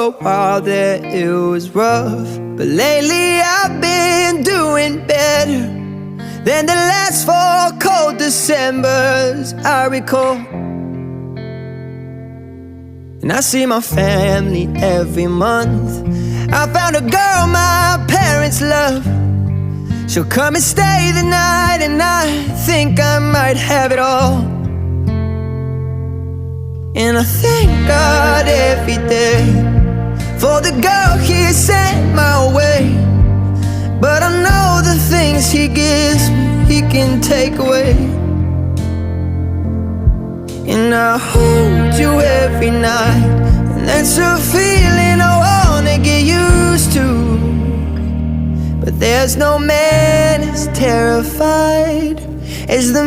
a while there it was rough, but lately I've been doing better than the last 4 cold Decembers I recall. And I see my family every month. I found a girl my parents love. She'll come and stay the night, and I think I might have it all. And I thank God every day for the girl He sent my way. But I know the things He gives me, He can take away. And I hold you every night, and that's a feeling I wanna get used to. But there's no man as terrified as the